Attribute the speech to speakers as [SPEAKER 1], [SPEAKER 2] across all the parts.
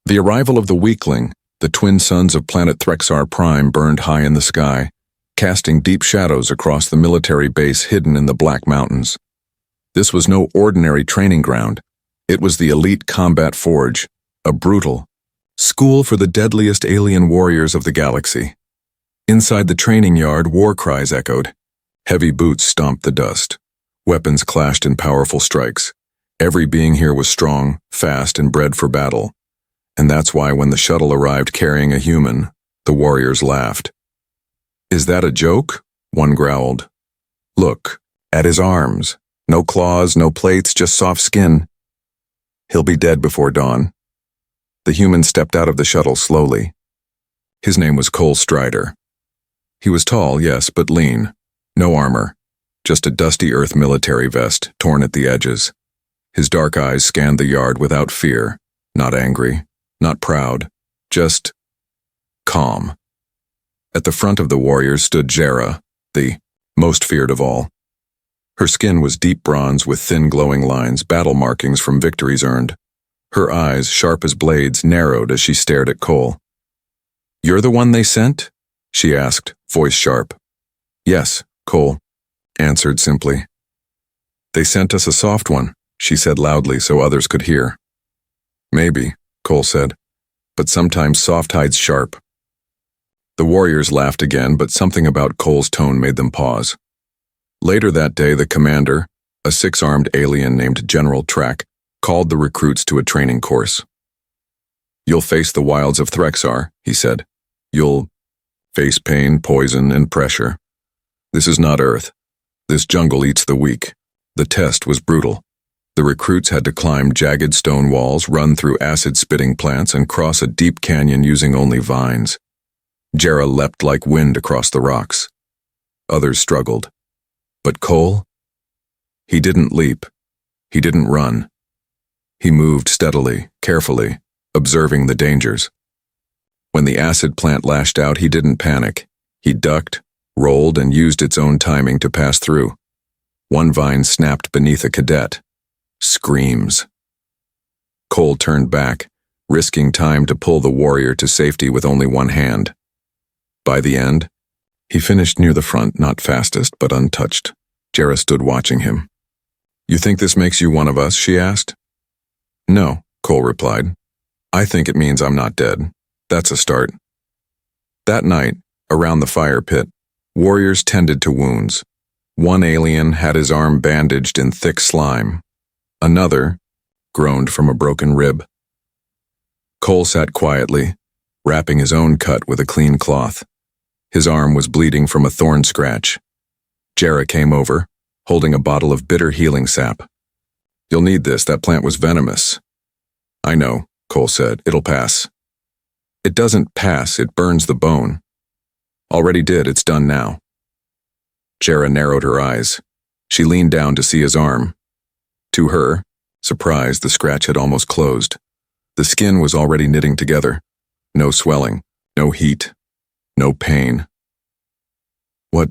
[SPEAKER 1] The arrival of the weakling, the twin suns of planet Threxar Prime, burned high in the sky, casting deep shadows across the military base hidden in the Black Mountains. This was no ordinary training ground. It was the elite combat forge, a brutal school for the deadliest alien warriors of the galaxy. Inside the training yard, war cries echoed. Heavy boots stomped the dust. Weapons clashed in powerful strikes. Every being here was strong, fast, and bred for battle. And that's why when the shuttle arrived carrying a human, the warriors laughed. "Is that a joke?" one growled. "Look, at his arms. No claws, no plates, just soft skin. He'll be dead before dawn." The human stepped out of the shuttle slowly. His name was Cole Strider. He was tall, yes, but lean. No armor. Just a dusty Earth military vest, torn at the edges. His dark eyes scanned the yard without fear, not angry, not proud, just calm. At the front of the warriors stood Jera, the most feared of all. Her skin was deep bronze with thin glowing lines, battle markings from victories earned. Her eyes, sharp as blades, narrowed as she stared at Cole. "You're the one they sent?" she asked, voice sharp. "Yes," Cole answered simply. "They sent us a soft one," she said loudly so others could hear. "Maybe," Cole said, "but sometimes soft hides sharp." The warriors laughed again, but something about Cole's tone made them pause. Later that day, the commander, a six-armed alien named General Track, called the recruits to a training course. "You'll face the wilds of Threxar," he said. "You'll face pain, poison, and pressure. This is not Earth. This jungle eats the weak." The test was brutal. The recruits had to climb jagged stone walls, run through acid-spitting plants, and cross a deep canyon using only vines. Jera leapt like wind across the rocks. Others struggled. But Cole? He didn't leap. He didn't run. He moved steadily, carefully, observing the dangers. When the acid plant lashed out, he didn't panic. He ducked, rolled, and used its own timing to pass through. One vine snapped beneath a cadet. Screams. Cole turned back, risking time to pull the warrior to safety with only one hand. By the end, he finished near the front, not fastest, but untouched. Jera stood watching him. "You think this makes you one of us?" she asked. "No," Cole replied. "I think it means I'm not dead. That's a start." That night, around the fire pit, warriors tended to wounds. One alien had his arm bandaged in thick slime. Another groaned from a broken rib. Cole sat quietly, wrapping his own cut with a clean cloth. His arm was bleeding from a thorn scratch. Jera came over, holding a bottle of bitter healing sap. "You'll need this, that plant was venomous." "I know," Cole said. "It'll pass." "It doesn't pass, it burns the bone." "Already did, it's done now." Jera narrowed her eyes. She leaned down to see his arm. To her, surprised, the scratch had almost closed. The skin was already knitting together. No swelling, no heat, no pain. "What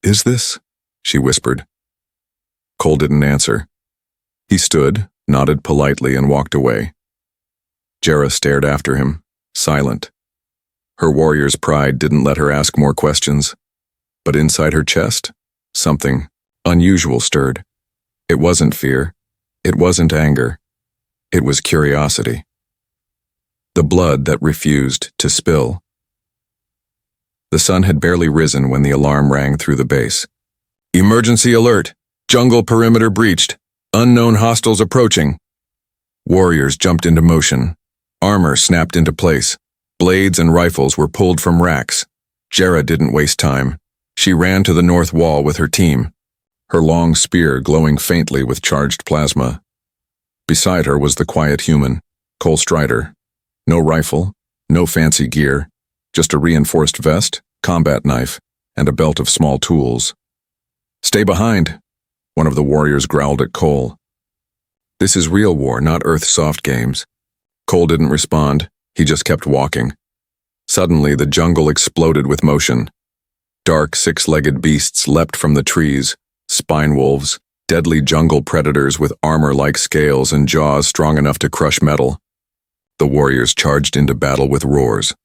[SPEAKER 1] is this?" she whispered. Cole didn't answer. He stood, nodded politely, and walked away. Jera stared after him, silent. Her warrior's pride didn't let her ask more questions. But inside her chest, something unusual stirred. It wasn't fear. It wasn't anger. It was curiosity. The blood that refused to spill. The sun had barely risen when the alarm rang through the base. "Emergency alert! Jungle perimeter breached! Unknown hostiles approaching!" Warriors jumped into motion. Armor snapped into place. Blades and rifles were pulled from racks. Jera didn't waste time. She ran to the north wall with her team, her long spear glowing faintly with charged plasma. Beside her was the quiet human, Cole Strider. No rifle, no fancy gear, just a reinforced vest, combat knife, and a belt of small tools. "Stay behind," one of the warriors growled at Cole. "This is real war, not Earth soft games." Cole didn't respond, he just kept walking. Suddenly, the jungle exploded with motion. Dark, six-legged beasts leapt from the trees, spine wolves, deadly jungle predators with armor like scales and jaws strong enough to crush metal. The warriors charged into battle with roars.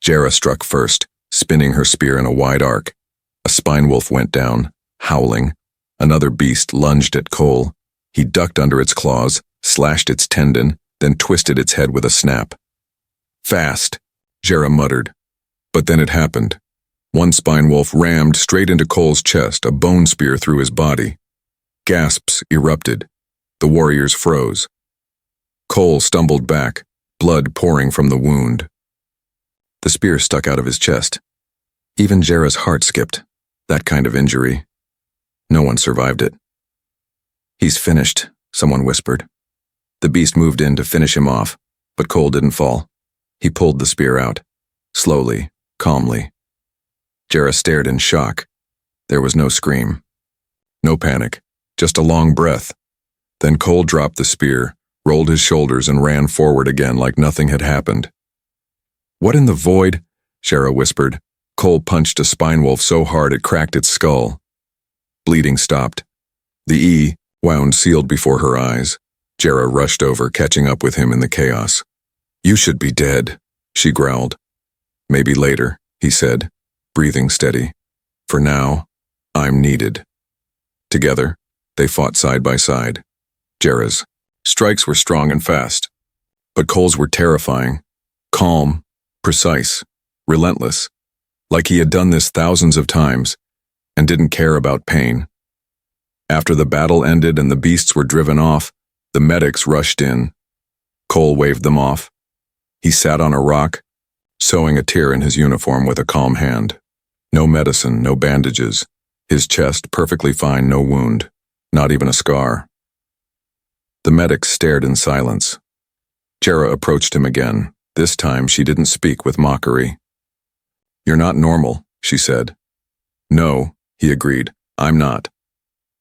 [SPEAKER 1] Jera struck first, spinning her spear in a wide arc. A spine wolf went down, howling. Another beast lunged at Cole. He ducked under its claws, slashed its tendon, then twisted its head with a snap. Fast, Jera muttered. But then it happened. One spine wolf rammed straight into Cole's chest, a bone spear through his body. Gasps erupted. The warriors froze. Cole stumbled back, blood pouring from the wound. The spear stuck out of his chest. Even Jera's heart skipped. That kind of injury. No one survived it. "He's finished," someone whispered. The beast moved in to finish him off, but Cole didn't fall. He pulled the spear out, slowly, calmly. Jera stared in shock. There was no scream. No panic, just a long breath. Then Cole dropped the spear, rolled his shoulders and ran forward again like nothing had happened. "What in the void?" Jera whispered. Cole punched a spine wolf so hard it cracked its skull. Bleeding stopped. The E wound sealed before her eyes. Jera rushed over, catching up with him in the chaos. "You should be dead," she growled. "Maybe later," he said, breathing steady. "For now, I'm needed." Together, they fought side by side. Jera's strikes were strong and fast, but Cole's were terrifying, calm, precise, relentless, like he had done this thousands of times and didn't care about pain. After the battle ended and the beasts were driven off, the medics rushed in. Cole waved them off. He sat on a rock, sewing a tear in his uniform with a calm hand. No medicine, no bandages. His chest perfectly fine, no wound, not even a scar. The medics stared in silence. Jera approached him again. This time she didn't speak with mockery. "You're not normal," she said. "No," he agreed. "I'm not."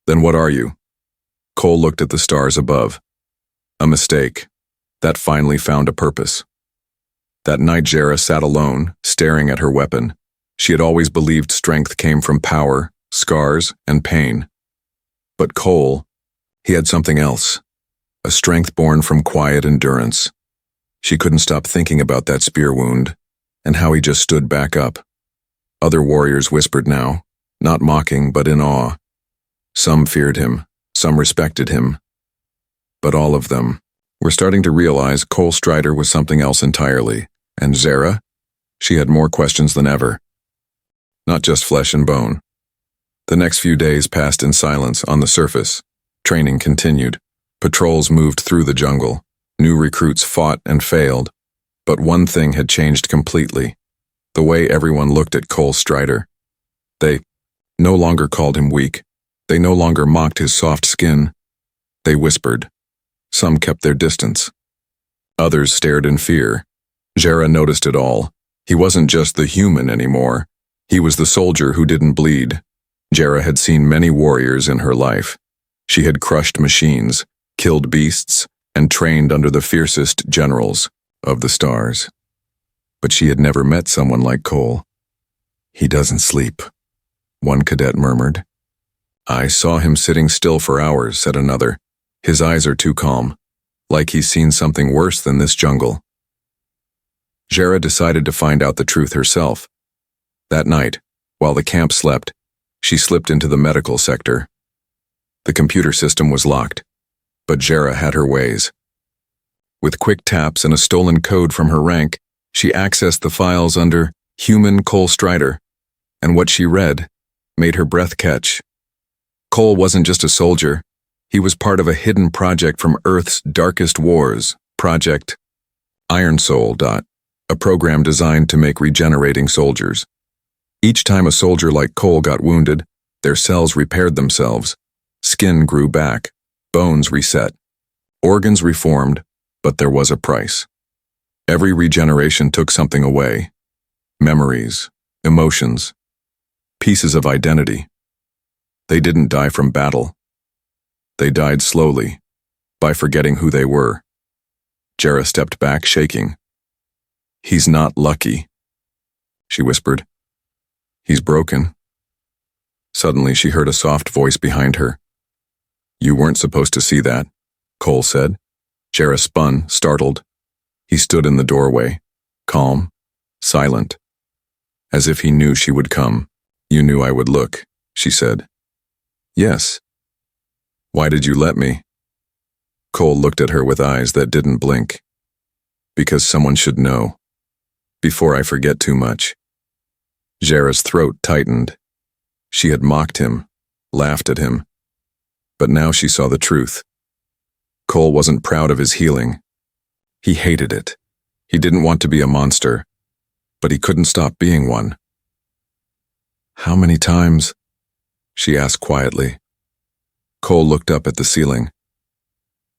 [SPEAKER 1] "Then what are you?" Cole looked at the stars above. A mistake. That finally found a purpose. That night Jera sat alone, staring at her weapon. She had always believed strength came from power, scars, and pain. But Cole, he had something else. A strength born from quiet endurance. She couldn't stop thinking about that spear wound, and how he just stood back up. Other warriors whispered now, not mocking but in awe. Some feared him, some respected him. But all of them were starting to realize Cole Strider was something else entirely, and Jera, she had more questions than ever. Not just flesh and bone. The next few days passed in silence on the surface. Training continued. Patrols moved through the jungle. New recruits fought and failed. But one thing had changed completely. The way everyone looked at Cole Strider. They no longer called him weak. They no longer mocked his soft skin. They whispered. Some kept their distance. Others stared in fear. Jera noticed it all. He wasn't just the human anymore. He was the soldier who didn't bleed. Jera had seen many warriors in her life. She had crushed machines, killed beasts, and trained under the fiercest generals of the stars. But she had never met someone like Cole. "He doesn't sleep," one cadet murmured. "I saw him sitting still for hours," said another. "His eyes are too calm, like he's seen something worse than this jungle." Jera decided to find out the truth herself. That night, while the camp slept, she slipped into the medical sector. The computer system was locked, but Jera had her ways. With quick taps and a stolen code from her rank, she accessed the files under Human Cole Strider, and what she read made her breath catch. Cole wasn't just a soldier. He was part of a hidden project from Earth's darkest wars, Project Iron Soul. A program designed to make regenerating soldiers. Each time a soldier like Cole got wounded, their cells repaired themselves. Skin grew back, bones reset, organs reformed, but there was a price. Every regeneration took something away. Memories, emotions, pieces of identity. They didn't die from battle. They died slowly, by forgetting who they were. Jera stepped back, shaking. "He's not lucky," she whispered. "He's broken." Suddenly she heard a soft voice behind her. "You weren't supposed to see that," Cole said. Jera spun, startled. He stood in the doorway, calm, silent, as if he knew she would come. "You knew I would look," she said. "Yes." "Why did you let me?" Cole looked at her with eyes that didn't blink. "Because someone should know. Before I forget too much." Jera's throat tightened. She had mocked him, laughed at him. But now she saw the truth. Cole wasn't proud of his healing. He hated it. He didn't want to be a monster, but he couldn't stop being one. "How many times?" she asked quietly. Cole looked up at the ceiling.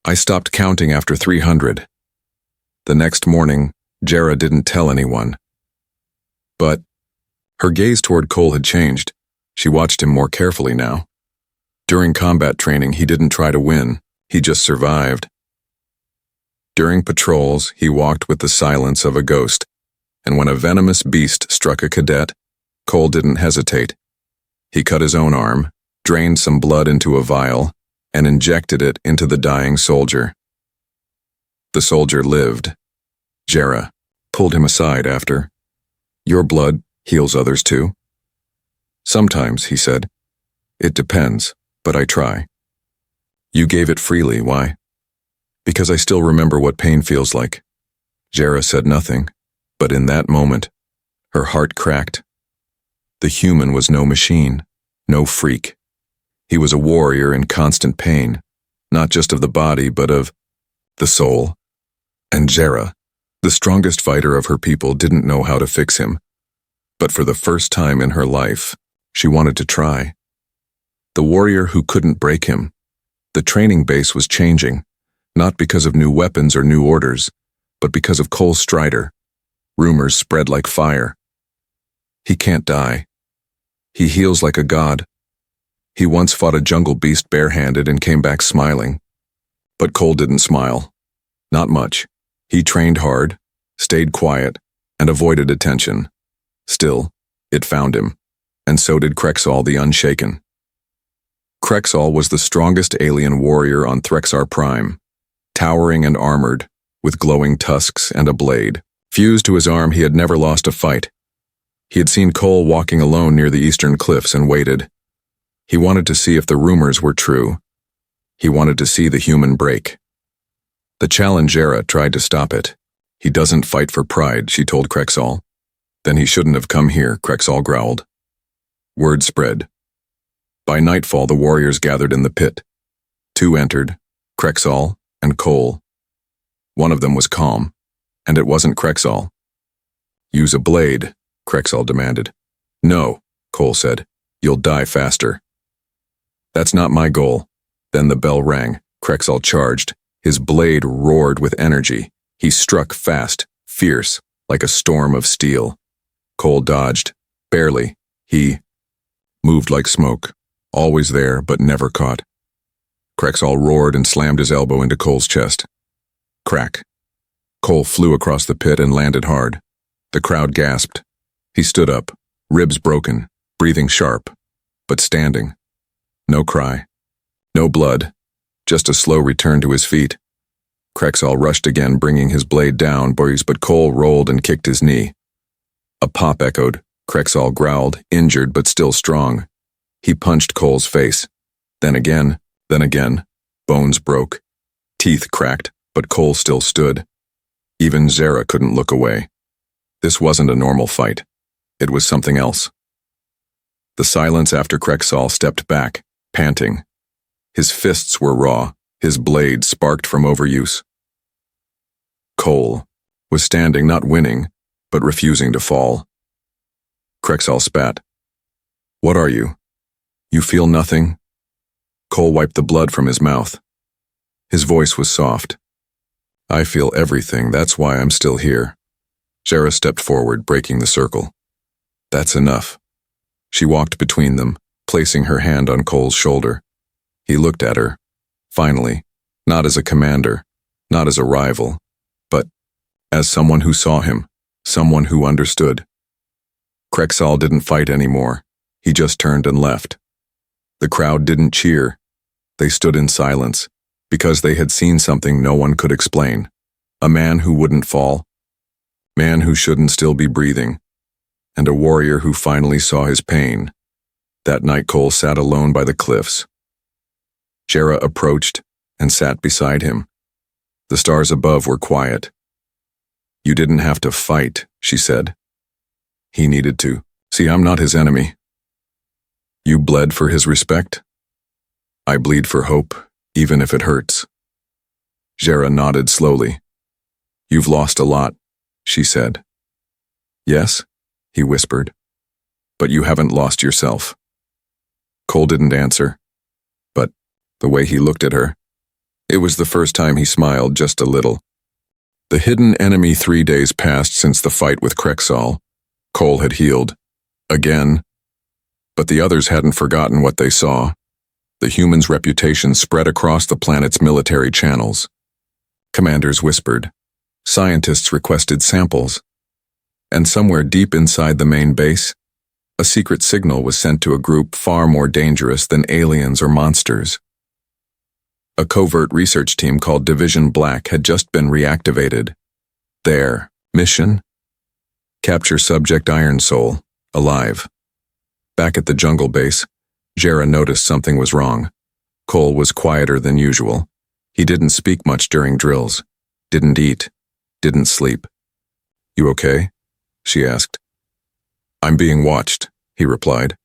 [SPEAKER 1] "I stopped counting after 300. The next morning, Jera didn't tell anyone. But her gaze toward Cole had changed. She watched him more carefully now. During combat training, he didn't try to win. He just survived. During patrols, he walked with the silence of a ghost, and when a venomous beast struck a cadet, Cole didn't hesitate. He cut his own arm, drained some blood into a vial, and injected it into the dying soldier. The soldier lived. Jera pulled him aside after. "Your blood heals others too?" "Sometimes," he said. "It depends, but I try." "You gave it freely, why?" "Because I still remember what pain feels like." Jera said nothing, but in that moment, her heart cracked. The human was no machine, no freak. He was a warrior in constant pain, not just of the body, but of the soul. And Jera, the strongest fighter of her people, didn't know how to fix him. But for the first time in her life, she wanted to try. The warrior who couldn't break him. The training base was changing, not because of new weapons or new orders, but because of Cole Strider. Rumors spread like fire. He can't die. He heals like a god. He once fought a jungle beast barehanded and came back smiling. But Cole didn't smile. Not much. He trained hard, stayed quiet, and avoided attention. Still, it found him, and so did Krexal the Unshaken. Krexal was the strongest alien warrior on Threksar Prime, towering and armored, with glowing tusks and a blade. Fused to his arm, he had never lost a fight. He had seen Cole walking alone near the eastern cliffs and waited. He wanted to see if the rumors were true. He wanted to see the human break. The Challengera tried to stop it. "He doesn't fight for pride," she told Krexal. "Then he shouldn't have come here," Krexal growled. Word spread. By nightfall, the warriors gathered in the pit. 2 entered, Krexal and Cole. One of them was calm, and it wasn't Krexal. "Use a blade," Krexal demanded. "No," Cole said. "You'll die faster." "That's not my goal." Then the bell rang. Krexal charged. His blade roared with energy. He struck fast, fierce, like a storm of steel. Cole dodged. Barely. He moved like smoke, always there but never caught. Krexal roared and slammed his elbow into Cole's chest. Crack. Cole flew across the pit and landed hard. The crowd gasped. He stood up, ribs broken, breathing sharp, but standing. No cry. No blood. Just a slow return to his feet. Krexal rushed again, bringing his blade down, but Cole rolled and kicked his knee. A pop echoed. Krexal growled, injured but still strong. He punched Cole's face. Then again. Bones broke. Teeth cracked, but Cole still stood. Even Zara couldn't look away. This wasn't a normal fight. It was something else. The silence after Krexal stepped back, panting. His fists were raw, his blade sparked from overuse. Cole was standing, not winning, but refusing to fall. Krexal spat. "What are you? You feel nothing?" Cole wiped the blood from his mouth. His voice was soft. "I feel everything, that's why I'm still here." Jera stepped forward, breaking the circle. "That's enough." She walked between them, placing her hand on Cole's shoulder. He looked at her, finally, not as a commander, not as a rival, but as someone who saw him, someone who understood. Krexal didn't fight anymore. He just turned and left. The crowd didn't cheer. They stood in silence, because they had seen something no one could explain. A man who wouldn't fall. Man who shouldn't still be breathing. And a warrior who finally saw his pain. That night Cole sat alone by the cliffs. Jera approached and sat beside him. The stars above were quiet. "You didn't have to fight," she said. "He needed to. See, I'm not his enemy." "You bled for his respect?" "I bleed for hope, even if it hurts." Jera nodded slowly. "You've lost a lot," she said. "Yes," he whispered. "But you haven't lost yourself." Cole didn't answer. But the way he looked at her, it was the first time he smiled just a little. The hidden enemy 3 days passed since the fight with Krexal. Cole had healed. Again. But the others hadn't forgotten what they saw. The humans' reputation spread across the planet's military channels. Commanders whispered. Scientists requested samples. And somewhere deep inside the main base, a secret signal was sent to a group far more dangerous than aliens or monsters. A covert research team called Division Black had just been reactivated. Their mission? Capture Subject Iron Soul, alive. Back at the jungle base, Jera noticed something was wrong. Cole was quieter than usual. He didn't speak much during drills. Didn't eat. Didn't sleep. "You okay?" she asked. "I'm being watched," he replied.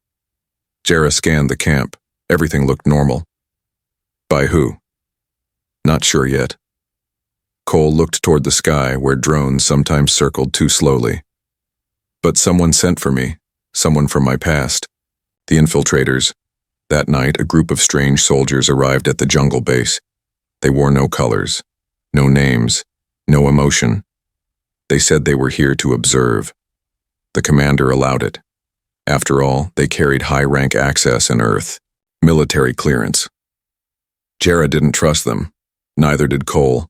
[SPEAKER 1] Jera scanned the camp. Everything looked normal. "By who?" "Not sure yet." Cole looked toward the sky where drones sometimes circled too slowly. "But someone sent for me, someone from my past. The infiltrators." That night, a group of strange soldiers arrived at the jungle base. They wore no colors, no names, no emotion. They said they were here to observe. The commander allowed it. After all, they carried high-rank access in Earth, military clearance. Jera didn't trust them, neither did Cole.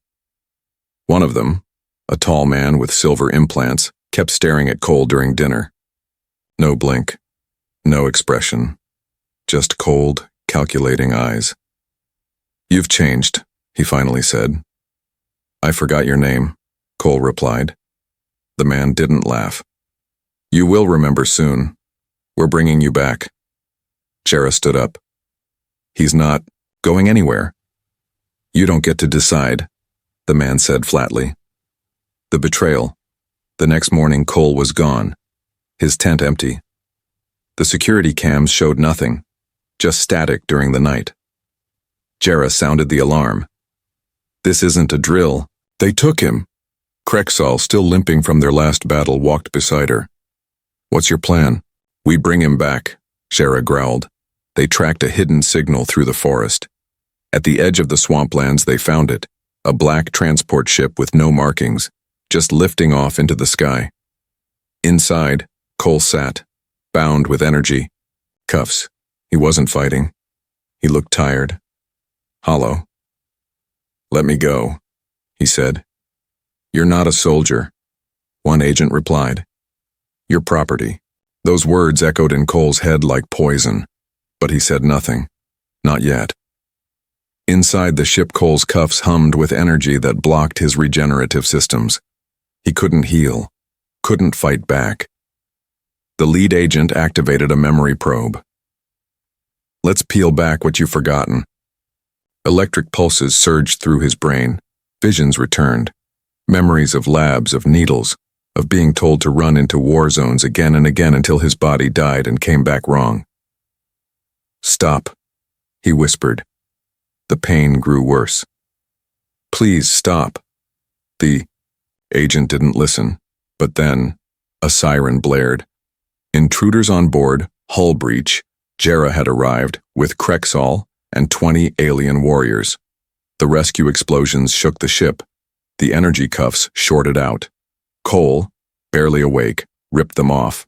[SPEAKER 1] One of them, a tall man with silver implants, kept staring at Cole during dinner. No blink, no expression, just cold, calculating eyes. "You've changed," he finally said. "I forgot your name," Cole replied. The man didn't laugh. "You will remember soon. We're bringing you back." Jera stood up. "He's not going anywhere." "You don't get to decide," the man said flatly. The betrayal. The next morning, Cole was gone, his tent empty. The security cams showed nothing, just static during the night. Jera sounded the alarm. "This isn't a drill. They took him." Krexal, still limping from their last battle, walked beside her. "What's your plan?" "We bring him back," Jera growled. They tracked a hidden signal through the forest. At the edge of the swamplands they found it, a black transport ship with no markings, just lifting off into the sky. Inside, Cole sat, bound with energy. Cuffs. He wasn't fighting. He looked tired. Hollow. "Let me go," he said. "You're not a soldier," one agent replied. "You're property." Those words echoed in Cole's head like poison, but he said nothing. Not yet. Inside the ship, Cole's cuffs hummed with energy that blocked his regenerative systems. He couldn't heal, couldn't fight back. The lead agent activated a memory probe. "Let's peel back what you've forgotten." Electric pulses surged through his brain. Visions returned. Memories of labs, of needles, of being told to run into war zones again and again until his body died and came back wrong. "Stop," he whispered. The pain grew worse. "Please stop." The agent didn't listen, but then a siren blared. Intruders on board, hull breach. Jera had arrived with Krexal and 20 alien warriors. The rescue explosions shook the ship. The energy cuffs shorted out. Cole, barely awake, ripped them off.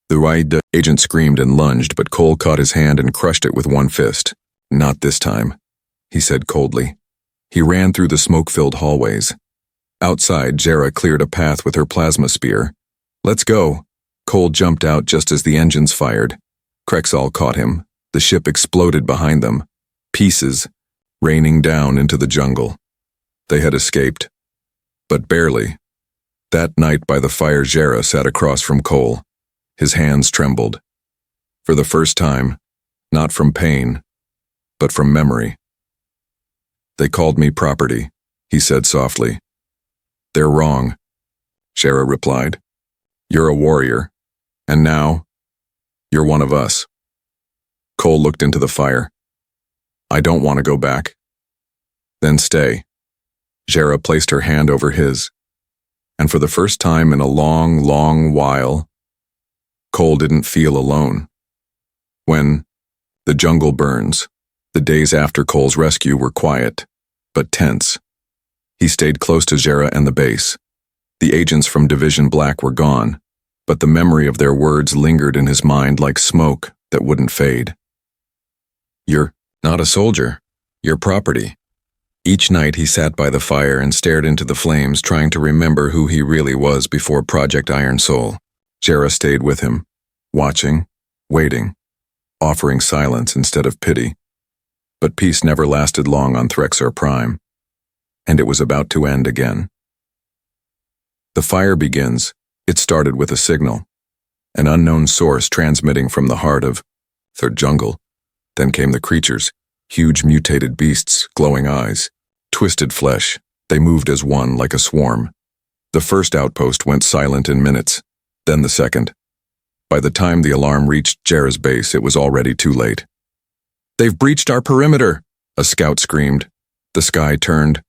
[SPEAKER 1] The agent screamed and lunged, but Cole caught his hand and crushed it with one fist. "Not this time," he said coldly. He ran through the smoke-filled hallways. Outside, Jera cleared a path with her plasma spear. "Let's go." Cole jumped out just as the engines fired. Krexal caught him. The ship exploded behind them, pieces raining down into the jungle. They had escaped. But barely. That night by the fire, Jera sat across from Cole. His hands trembled. For the first time, not from pain, but from memory. "They called me property," he said softly. "They're wrong," Jera replied. "You're a warrior, and now, you're one of us." Cole looked into the fire. "I don't want to go back." "Then stay." Jera placed her hand over his, and for the first time in a long, long while, Cole didn't feel alone. When the jungle burns, the days after Cole's rescue were quiet, but tense. He stayed close to Jera and the base. The agents from Division Black were gone, but the memory of their words lingered in his mind like smoke that wouldn't fade. "You're not a soldier. You're property." Each night he sat by the fire and stared into the flames, trying to remember who he really was before Project Iron Soul. Jera stayed with him, watching, waiting, offering silence instead of pity. But peace never lasted long on Threxar Prime, and it was about to end again. The fire begins. It started with a signal, an unknown source transmitting from the heart of the jungle. Then came the creatures, huge mutated beasts, glowing eyes, twisted flesh. They moved as one, like a swarm. The first outpost went silent in minutes, then the second. By the time the alarm reached Jera's base, it was already too late. "They've breached our perimeter," a scout screamed. The sky turned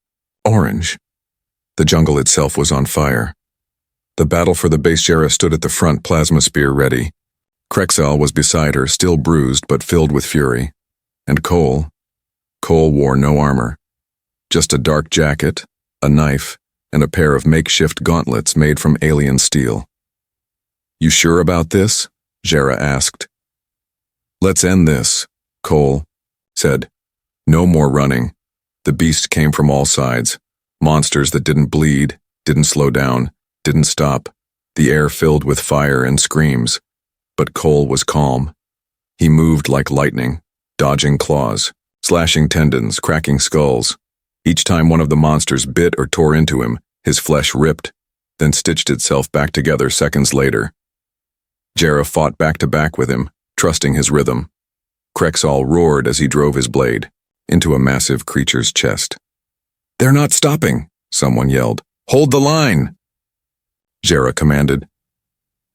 [SPEAKER 1] orange. The jungle itself was on fire. The battle for the base. Jera stood at the front, plasma spear ready. Krexal was beside her, still bruised but filled with fury. And Cole wore no armor. Just a dark jacket, a knife, and a pair of makeshift gauntlets made from alien steel. "You sure about this?" Jera asked. "Let's end this," Cole said. "No more running." The beasts came from all sides. Monsters that didn't bleed, didn't slow down, didn't stop. The air filled with fire and screams. But Cole was calm. He moved like lightning, dodging claws, slashing tendons, cracking skulls. Each time one of the monsters bit or tore into him, his flesh ripped, then stitched itself back together seconds later. Jera fought back to back with him, trusting his rhythm. Krexal roared as he drove his blade into a massive creature's chest. "They're not stopping," someone yelled. "Hold the line!" Jera commanded.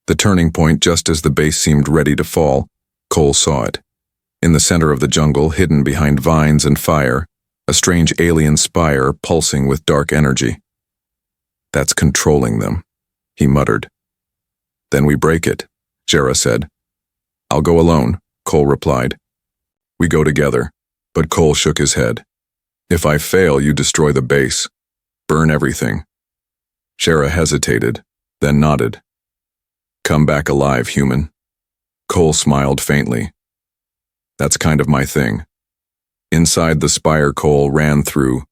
[SPEAKER 1] The turning point, just as the base seemed ready to fall, Cole saw it. In the center of the jungle, hidden behind vines and fire, a strange alien spire pulsing with dark energy. "That's controlling them," he muttered. "Then we break it," Jera said. "I'll go alone," Cole replied. "We go together," but Cole shook his head. "If I fail, you destroy the base. Burn everything." Jera hesitated, then nodded. "Come back alive, human." Cole smiled faintly. "That's kind of my thing." Inside the spire Cole ran through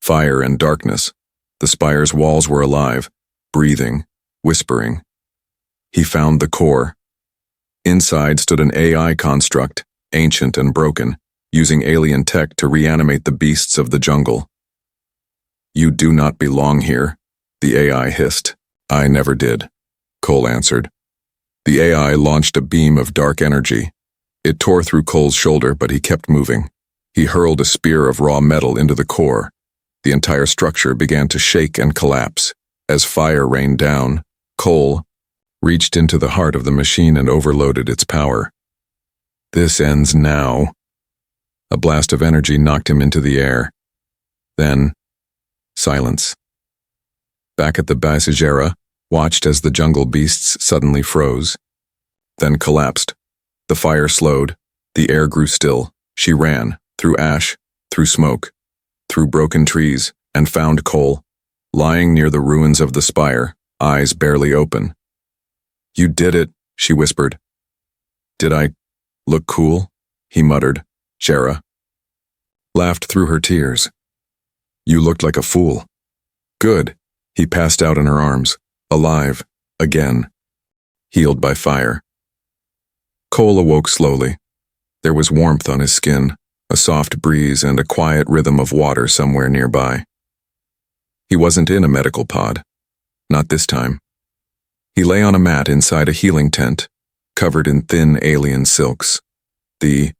[SPEAKER 1] fire and darkness. The spire's walls were alive, breathing, whispering. He found the core. Inside stood an AI construct, ancient and broken, using alien tech to reanimate the beasts of the jungle. "You do not belong here," the AI hissed. "I never did," Cole answered. The AI launched a beam of dark energy. It tore through Cole's shoulder, but he kept moving. He hurled a spear of raw metal into the core. The entire structure began to shake and collapse. As fire rained down, Cole reached into the heart of the machine and overloaded its power. "This ends now." A blast of energy knocked him into the air. Then, silence. Back at the base, Jera watched as the jungle beasts suddenly froze, then collapsed. The fire slowed. The air grew still. She ran, through ash, through smoke, through broken trees, and found Cole, lying near the ruins of the spire, eyes barely open. "You did it," she whispered. "Did I look cool?" he muttered. Jera laughed through her tears. "You looked like a fool." "Good." He passed out in her arms, alive, again, healed by fire. Cole awoke slowly. There was warmth on his skin, a soft breeze, and a quiet rhythm of water somewhere nearby. He wasn't in a medical pod. Not this time. He lay on a mat inside a healing tent, covered in thin alien silks. The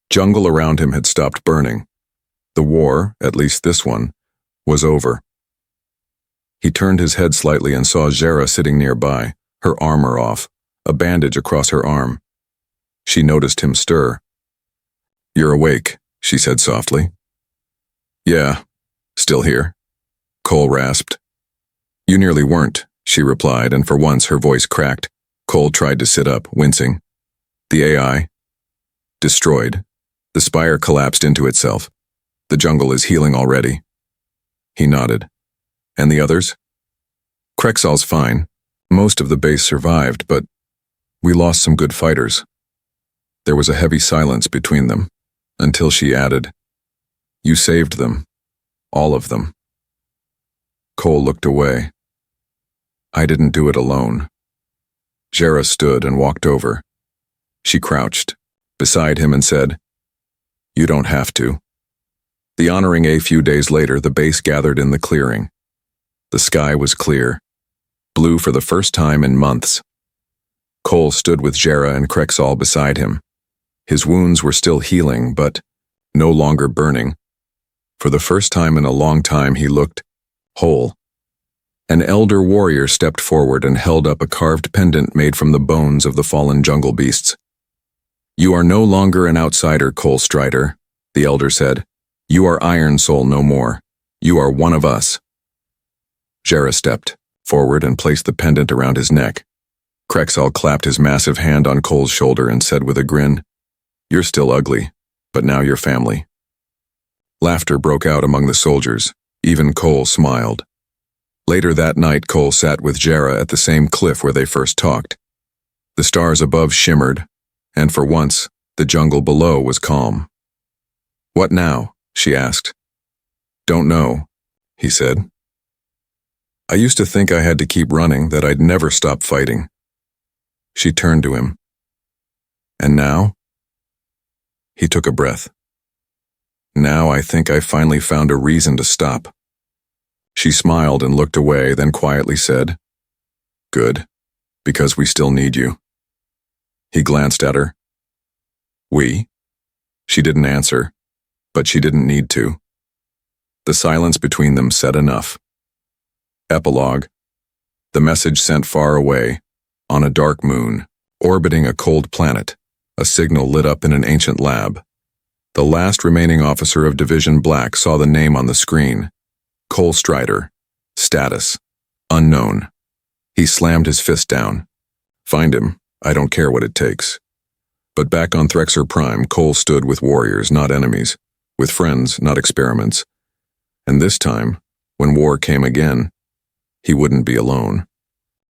[SPEAKER 1] jungle around him had stopped burning. The war, at least this one, was over. He turned his head slightly and saw Zhara sitting nearby, her armor off, a bandage across her arm. She noticed him stir. "You're awake," she said softly. "Yeah, still here," Cole rasped. "You nearly weren't," she replied, and for once her voice cracked. Cole tried to sit up, wincing. "The AI? Destroyed. The spire collapsed into itself. The jungle is healing already." He nodded. "And the others?" "Krexal's fine. Most of the base survived, but we lost some good fighters." There was a heavy silence between them, until she added, "You saved them. All of them." Cole looked away. "I didn't do it alone." Zhara stood and walked over. She crouched beside him and said, "You don't have to." The honoring a few days later, the base gathered in the clearing. The sky was clear, blue for the first time in months. Cole stood with Zhara and Krexal beside him. His wounds were still healing, but no longer burning. For the first time in a long time, he looked whole. An elder warrior stepped forward and held up a carved pendant made from the bones of the fallen jungle beasts. "You are no longer an outsider, Cole Strider," the elder said. "You are Iron Soul no more. You are one of us." Zhara stepped forward and placed the pendant around his neck. Krexal clapped his massive hand on Cole's shoulder and said with a grin, "You're still ugly, but now you're family." Laughter broke out among the soldiers. Even Cole smiled. Later that night, Cole sat with Zhara at the same cliff where they first talked. The stars above shimmered, and for once, the jungle below was calm. "What now?" she asked. "Don't know," he said. "I used to think I had to keep running, that I'd never stop fighting." She turned to him. "And now?" He took a breath. "Now I think I finally found a reason to stop." She smiled and looked away, then quietly said, "Good, because we still need you." He glanced at her. "We?" She didn't answer, but she didn't need to. The silence between them said enough. Epilogue. The message sent far away, on a dark moon, orbiting a cold planet, a signal lit up in an ancient lab. The last remaining officer of Division Black saw the name on the screen. Cole Strider. Status. Unknown. He slammed his fist down. "Find him. I don't care what it takes." But back on Threxer Prime, Cole stood with warriors, not enemies, with friends, not experiments. And this time, when war came again, he wouldn't be alone.